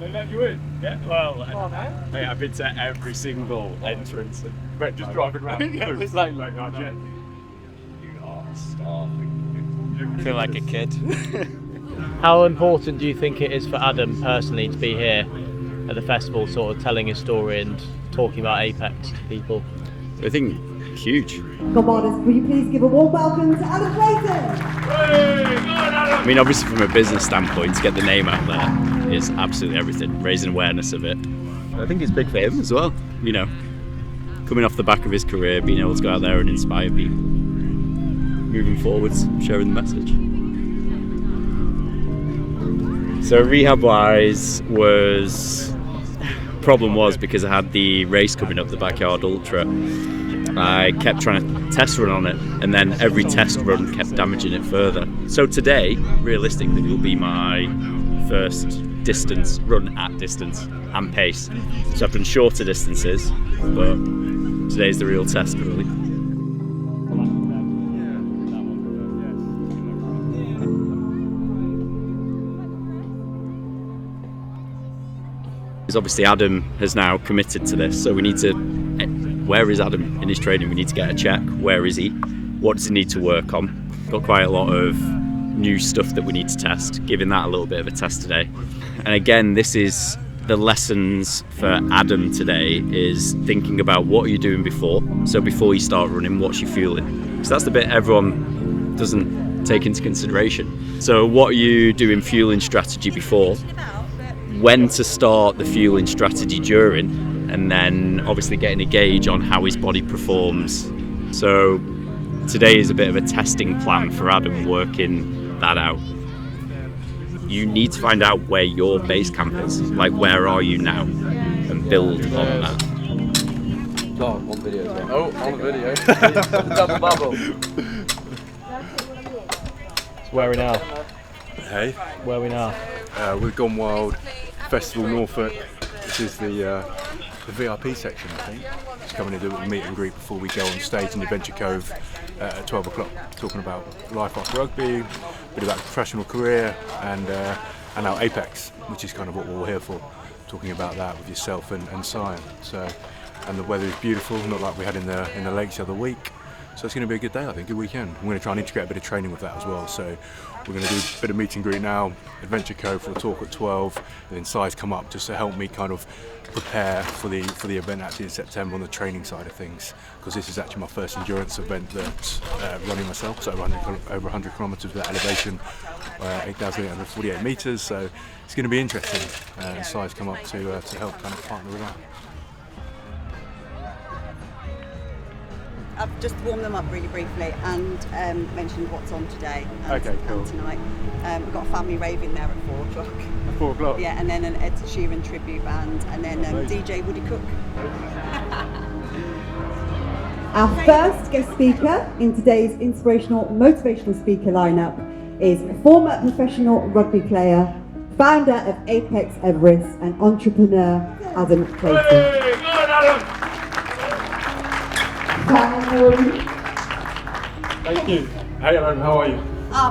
They let you in? Yeah. Well, hey, I've been to every single entrance. But just driving around. Yeah, it's like not yet. You are starving. I feel like a kid. How important do you think it is for Adam personally to be here at the festival, sort of telling his story and talking about APEX to people? I think huge. Come on, will you please give a warm welcome to Adam Clayton? I mean, obviously from a business standpoint, to get the name out there is absolutely everything, raising awareness of it. I think it's big for him as well, you know, coming off the back of his career, being able to go out there and inspire people, moving forwards, sharing the message. So rehab-wise problem was because I had the race coming up, the Backyard Ultra. I kept trying to test run on it, and then every test run kept damaging it further. So today, realistically, will be my first distance run at distance and pace. So I've done shorter distances, but today's the real test, really. Because obviously Adam has now committed to this, so we need to. Where is Adam in his training? We need to get a check. Where is he? What does he need to work on? Got quite a lot of new stuff that we need to test, giving that a little bit of a test today. And again, this is the lessons for Adam today, is thinking about what are you doing before. So before you start running, what's your fueling? Because that's the bit everyone doesn't take into consideration. So what are you doing fueling strategy before? When to start the fueling strategy during? And then obviously getting a gauge on how his body performs. So today is a bit of a testing plan for Adam, working that out. You need to find out where your base camp is, like where are you now, and build on that. Oh, on video as well. Oh, on video. Double bubble. So where are we now? Hey, Where are we now? we're Gone Wild Festival Norfolk. This is the VIP section, I think. Just coming to do a meet and greet before we go on stage in the Adventure Cove at 12 o'clock, talking about life after rugby, a bit about professional career, and now APEX, which is kind of what we're all here for, talking about that with yourself and Sion. So, and the weather is beautiful, not like we had in the lakes the other week. So it's going to be a good day, I think, good weekend. We're going to try and integrate a bit of training with that as well. So we're going to do a bit of meet and greet now, Adventure Cove for a talk at 12, and then Si's come up just to help me kind of prepare for the event actually in September on the training side of things, because this is actually my first endurance event that's running myself, so over 100 kilometres with that elevation, 8,848 metres, so it's going to be interesting. And Si's come up to help kind of partner with that. I've just warmed them up really briefly and mentioned what's on today and, Okay, cool. and tonight. We've got a family raving there at 4 o'clock. At 4 o'clock? Yeah, and then an Ed Sheeran tribute band, and then DJ Woody Cook. Our first guest speaker in today's inspirational, motivational speaker lineup is former professional rugby player, founder of APEX Everest, and entrepreneur Adam Clayton. Hey, go on, Adam! Thank you. Hey Adam, how are you?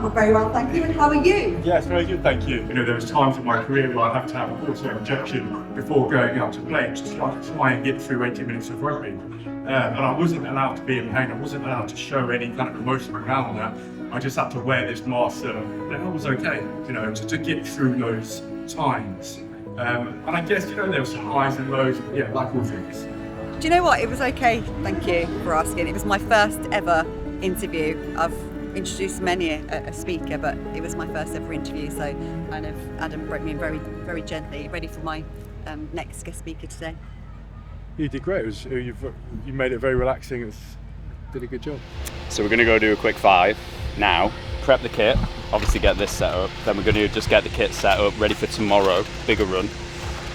We're very well, thank you. And how are you? Yes, very good, thank you. You know, there was times in my career where I have to have a auto injection before going out to play, just to try and get through 80 minutes of rugby. And I wasn't allowed to be in pain. I wasn't allowed to show any kind of emotion around that. I just had to wear this mask, and I was okay, you know, to get through those times. And I guess, you know, there were some highs and lows, yeah, like all things. Do you know what? It was okay. Thank you for asking. It was my first ever interview. I've introduced many a speaker, but it was my first ever interview. So kind of Adam broke me in very, very gently, ready for my next guest speaker today. You did great. You made it very relaxing. Did a good job. So we're going to go do a quick 5 now, prep the kit, obviously get this set up, then we're going to just get the kit set up, ready for tomorrow, bigger run,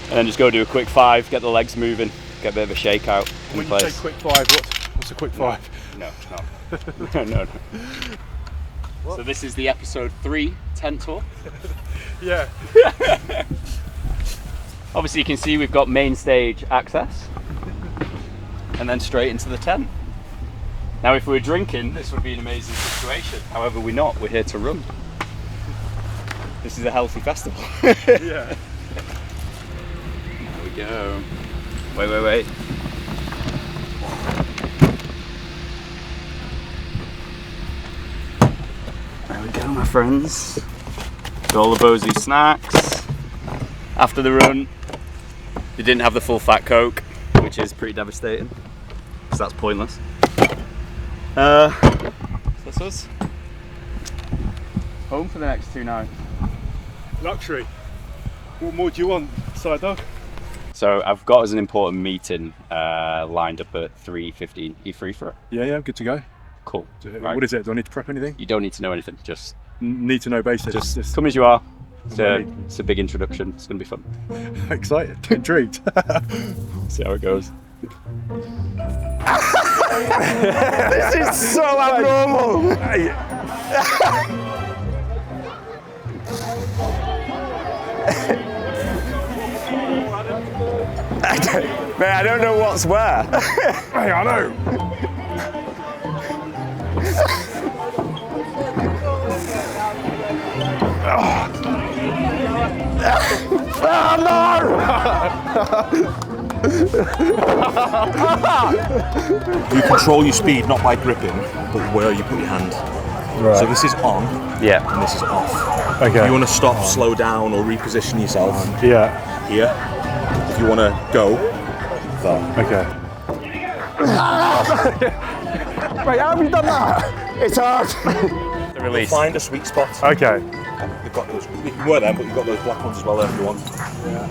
and then just go do a quick 5, get the legs moving, get a bit of a shake out in When place. you say quick 5, what's a quick 5? No, it's not. no. So this is the episode 3 tent tour. Yeah. Obviously you can see we've got main stage access, and then straight into the tent. Now if we were drinking, this would be an amazing situation. However, we're not, we're here to run. This is a healthy festival. Yeah. go. Wait. There we go, my friends. Got all the Bosey snacks. After the run, they didn't have the full fat Coke, which is pretty devastating, because that's pointless. That's us. Home for the next 2 nights. Luxury. What more do you want, side dog? So I've got as an important meeting lined up at 3:15. Are you free for it? Yeah, good to go. Cool. Right. What is it? Do I need to prep anything? You don't need to know anything. Just Need to know basis. just come as you are. It's a big introduction. It's going to be fun. Excited, intrigued. See how it goes. This is so abnormal. I don't know what's where. Hey, I know. You control your speed not by gripping, but where you put your hand. Right. So this is on, Yeah. and this is off. Okay. If you want to stop, slow down, or reposition yourself, Yeah. here. If you want to go, there. Okay. Wait, how have you done that? It's hard. The release. Find a sweet spot. Okay. They've got those. You can wear them, but you've got those black ones as well there if you want.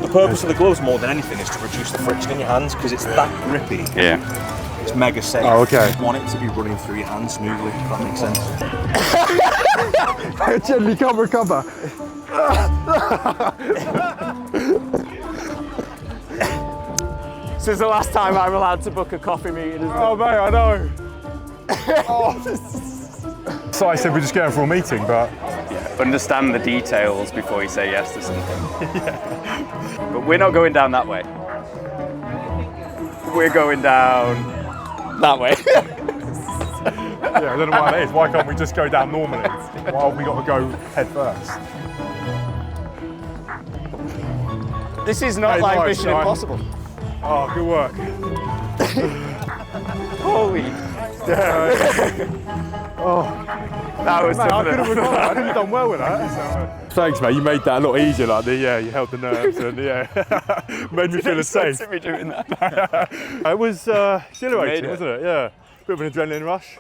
The purpose of the gloves more than anything is to reduce the friction in your hands because it's that grippy. Yeah. It's mega safe. Oh, okay. You want it to be running through your hands smoothly, if that makes sense. I gently can't recover. This is the last time I'm allowed to book a coffee meeting, isn't it? Oh mate, I know. So I said we're just going for a meeting, but Understand the details before you say yes to something. Yeah. But we're not going down that way. We're going down that way. yeah, I don't know why that is. Why can't we just go down normally? Why have we got to go head first? This is not Hey, like nice, Mission nice. Impossible. Oh, good work. Holy. That was Mate, I could have definitely. recovered. I could have done well with that. Thanks, mate. You made that a lot easier. Like you held the nerves and made me feel safe. Me doing that. It was exhilarating, it. wasn't it? Yeah, bit of an adrenaline rush.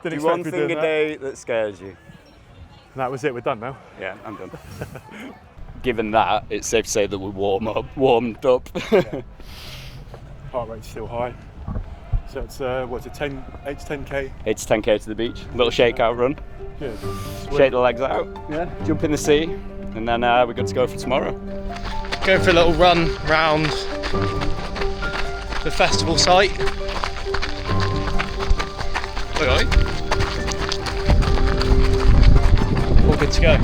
Didn't Do one expect to be thing a doing that. day that scares you. And that was it. We're done now. Yeah, I'm done. Given that, it's safe to say that we're warmed up. Heart rate's still high. So it's what's it, 8 to 10k? 8 to 10k to the beach. Little shakeout run. Good. Shake the legs out. Yeah. Jump in the sea, and then we're good to go for tomorrow. Going for a little run round the festival site. Okay. All good to go.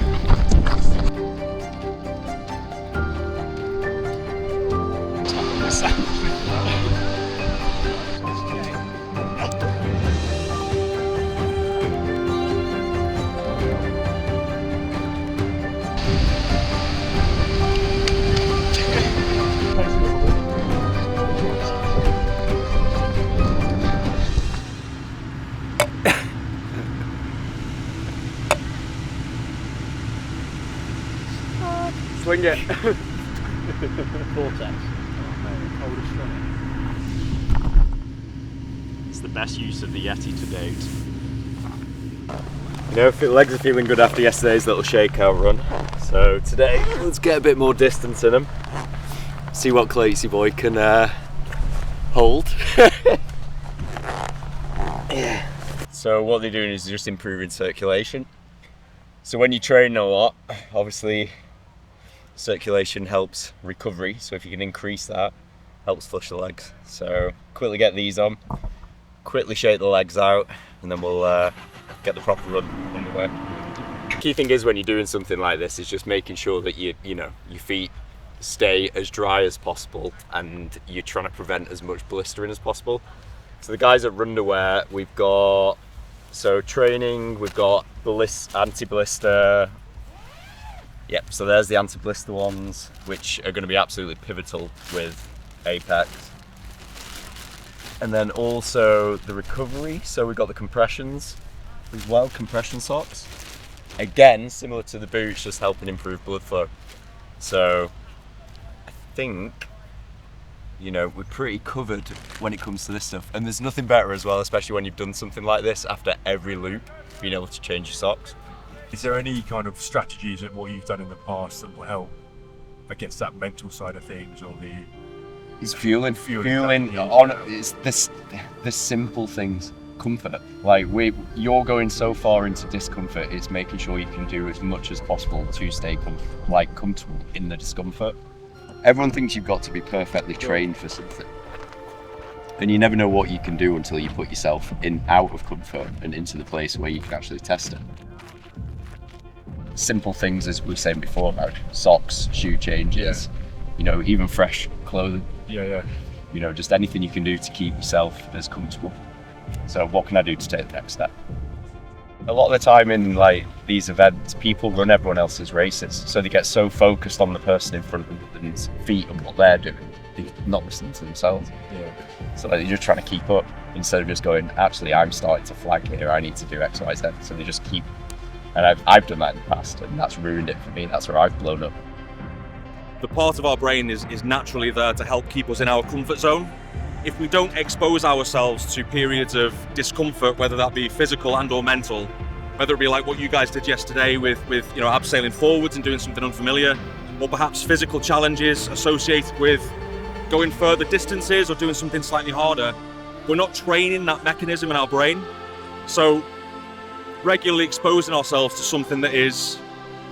Swing it. Vortex. It's the best use of the Yeti to date. You know, legs are feeling good after yesterday's little shakeout run. So today, let's get a bit more distance in them. See what Clayton boy can hold. Yeah. So what they're doing is just improving circulation. So when you train a lot, obviously circulation helps recovery. So if you can increase that, helps flush the legs. So quickly get these on, quickly shake the legs out, and then we'll get the proper run underway. Key thing is when you're doing something like this is just making sure that your feet stay as dry as possible and you're trying to prevent as much blistering as possible. So the guys at Runderwear, we've got training, we've got anti-blister, Yep, so there's the anti-blister ones, which are going to be absolutely pivotal with APEX. And then also the recovery, so we've got the compressions as well, compression socks. Again, similar to the boots, just helping improve blood flow. So I think, you know, we're pretty covered when it comes to this stuff. And there's nothing better as well, especially when you've done something like this, after every loop, being able to change your socks. Is there any kind of strategies at what you've done in the past that will help against that mental side of things, or the? It's fueling Fueling, on. It's the simple things. Comfort. Like you're going so far into discomfort. It's making sure you can do as much as possible to stay comfortable in the discomfort. Everyone thinks you've got to be perfectly trained for something, and you never know what you can do until you put yourself out of comfort and into the place where you can actually test it. Simple things, as we were saying before, about socks, shoe changes, you know, even fresh clothing. Yeah. You know, just anything you can do to keep yourself as comfortable. So what can I do to take the next step? A lot of the time in like these events, people run everyone else's races, so they get so focused on the person in front of them's feet and what they're doing, they're not listening to themselves. So like, they're just trying to keep up instead of just going, actually, I'm starting to flag here, I need to do X, Y, Z. So they just keep. And I've done that in the past, and that's ruined it for me. That's where I've blown up. The part of our brain is naturally there to help keep us in our comfort zone. If we don't expose ourselves to periods of discomfort, whether that be physical and or mental, whether it be like what you guys did yesterday with you know, abseiling forwards and doing something unfamiliar, or perhaps physical challenges associated with going further distances or doing something slightly harder, we're not training that mechanism in our brain. So regularly exposing ourselves to something that is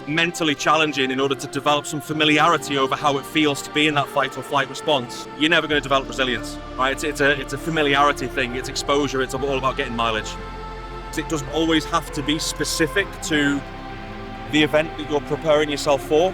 mentally challenging in order to develop some familiarity over how it feels to be in that fight or flight response, you're never going to develop resilience, right? It's a familiarity thing, it's exposure, it's all about getting mileage. It doesn't always have to be specific to the event that you're preparing yourself for,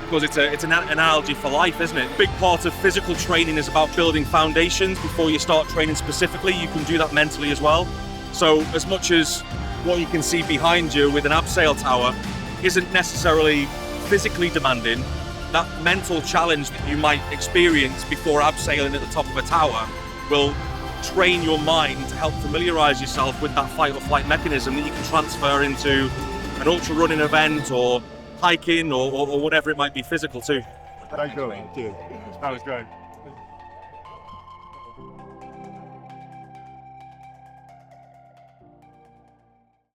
because it's an analogy for life, isn't it? A big part of physical training is about building foundations before you start training specifically. You can do that mentally as well. So as much as what you can see behind you with an abseil tower isn't necessarily physically demanding, that mental challenge that you might experience before abseiling at the top of a tower will train your mind to help familiarize yourself with that fight or flight mechanism that you can transfer into an ultra running event or hiking or whatever it might be physical too. Thank you. That was great.